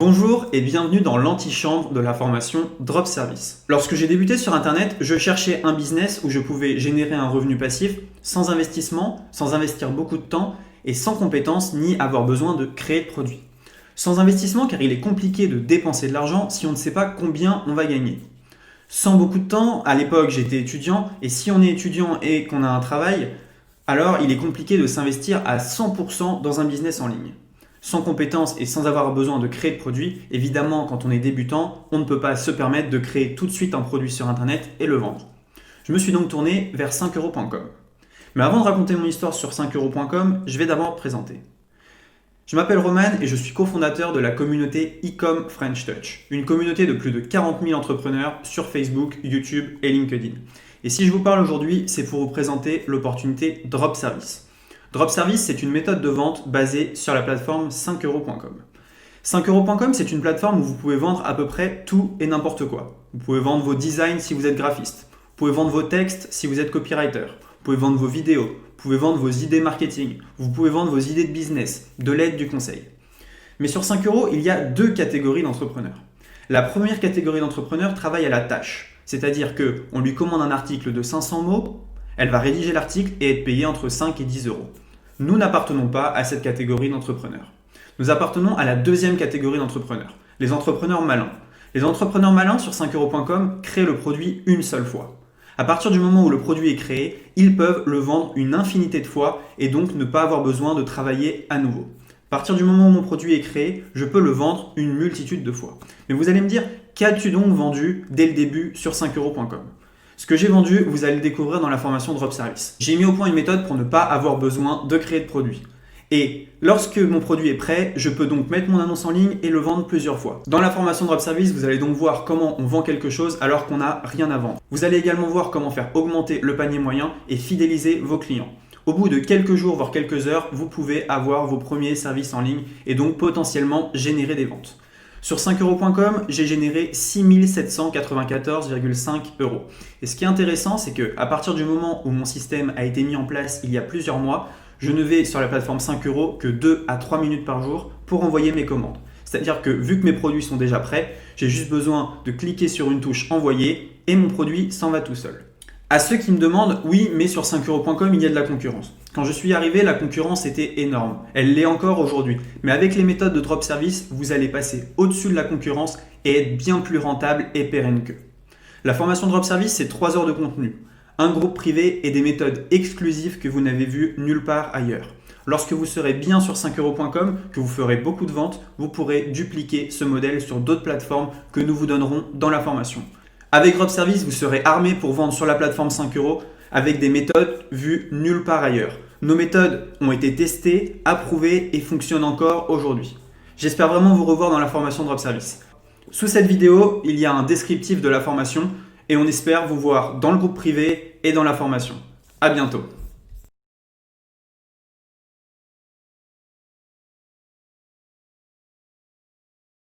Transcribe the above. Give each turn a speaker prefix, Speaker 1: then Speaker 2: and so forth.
Speaker 1: Bonjour et bienvenue dans l'antichambre de la formation Drop Service. Lorsque j'ai débuté sur Internet, je cherchais un business où je pouvais générer un revenu passif sans investissement, sans investir beaucoup de temps et sans compétences ni avoir besoin de créer de produits. Sans investissement car il est compliqué de dépenser de l'argent si on ne sait pas combien on va gagner. Sans beaucoup de temps, à l'époque j'étais étudiant et si on est étudiant et qu'on a un travail, alors il est compliqué de s'investir à 100% dans un business en ligne. Sans compétences et sans avoir besoin de créer de produits, évidemment quand on est débutant, on ne peut pas se permettre de créer tout de suite un produit sur Internet et le vendre. Je me suis donc tourné vers 5euros.com. Mais avant de raconter mon histoire sur 5euros.com, je vais d'abord me présenter. Je m'appelle Roman et je suis cofondateur de la communauté e-com French Touch, une communauté de plus de 40 000 entrepreneurs sur Facebook, YouTube et LinkedIn. Et si je vous parle aujourd'hui, c'est pour vous présenter l'opportunité Drop Service. Drop Service, c'est une méthode de vente basée sur la plateforme 5euros.com. 5euros.com, c'est une plateforme où vous pouvez vendre à peu près tout et n'importe quoi. Vous pouvez vendre vos designs si vous êtes graphiste. Vous pouvez vendre vos textes si vous êtes copywriter. Vous pouvez vendre vos vidéos. Vous pouvez vendre vos idées marketing. Vous pouvez vendre vos idées de business, de l'aide, du conseil. Mais sur 5 euros, il y a deux catégories d'entrepreneurs. La première catégorie d'entrepreneurs travaille à la tâche. C'est-à-dire qu'on lui commande un article de 500 mots, elle va rédiger l'article et être payée entre 5 et 10 euros. Nous n'appartenons pas à cette catégorie d'entrepreneurs. Nous appartenons à la deuxième catégorie d'entrepreneurs, les entrepreneurs malins. Les entrepreneurs malins sur 5euros.com créent le produit une seule fois. À partir du moment où le produit est créé, ils peuvent le vendre une infinité de fois et donc ne pas avoir besoin de travailler à nouveau. À partir du moment où mon produit est créé, je peux le vendre une multitude de fois. Mais vous allez me dire, qu'as-tu donc vendu dès le début sur 5euros.com ? Ce que j'ai vendu, vous allez le découvrir dans la formation Drop Service. J'ai mis au point une méthode pour ne pas avoir besoin de créer de produit. Et lorsque mon produit est prêt, je peux donc mettre mon annonce en ligne et le vendre plusieurs fois. Dans la formation Drop Service, vous allez donc voir comment on vend quelque chose alors qu'on n'a rien à vendre. Vous allez également voir comment faire augmenter le panier moyen et fidéliser vos clients. Au bout de quelques jours, voire quelques heures, vous pouvez avoir vos premiers services en ligne et donc potentiellement générer des ventes. Sur 5euros.com, j'ai généré 6 794,5 euros. Et ce qui est intéressant, c'est qu'à partir du moment où mon système a été mis en place il y a plusieurs mois, je ne vais sur la plateforme 5 euros que 2 à 3 minutes par jour pour envoyer mes commandes. C'est-à-dire que vu que mes produits sont déjà prêts, j'ai juste besoin de cliquer sur une touche envoyer et mon produit s'en va tout seul. À ceux qui me demandent, oui, mais sur 5euros.com, il y a de la concurrence. Quand je suis arrivé, la concurrence était énorme. Elle l'est encore aujourd'hui. Mais avec les méthodes de Drop Service, vous allez passer au-dessus de la concurrence et être bien plus rentable et pérenne qu'eux. La formation Drop Service, c'est 3 heures de contenu, un groupe privé et des méthodes exclusives que vous n'avez vues nulle part ailleurs. Lorsque vous serez bien sur 5euros.com, que vous ferez beaucoup de ventes, vous pourrez dupliquer ce modèle sur d'autres plateformes que nous vous donnerons dans la formation. Avec Drop Service, vous serez armé pour vendre sur la plateforme 5 euros avec des méthodes vues nulle part ailleurs. Nos méthodes ont été testées, approuvées et fonctionnent encore aujourd'hui. J'espère vraiment vous revoir dans la formation Drop Service. Sous cette vidéo, il y a un descriptif de la formation et on espère vous voir dans le groupe privé et dans la formation. À bientôt.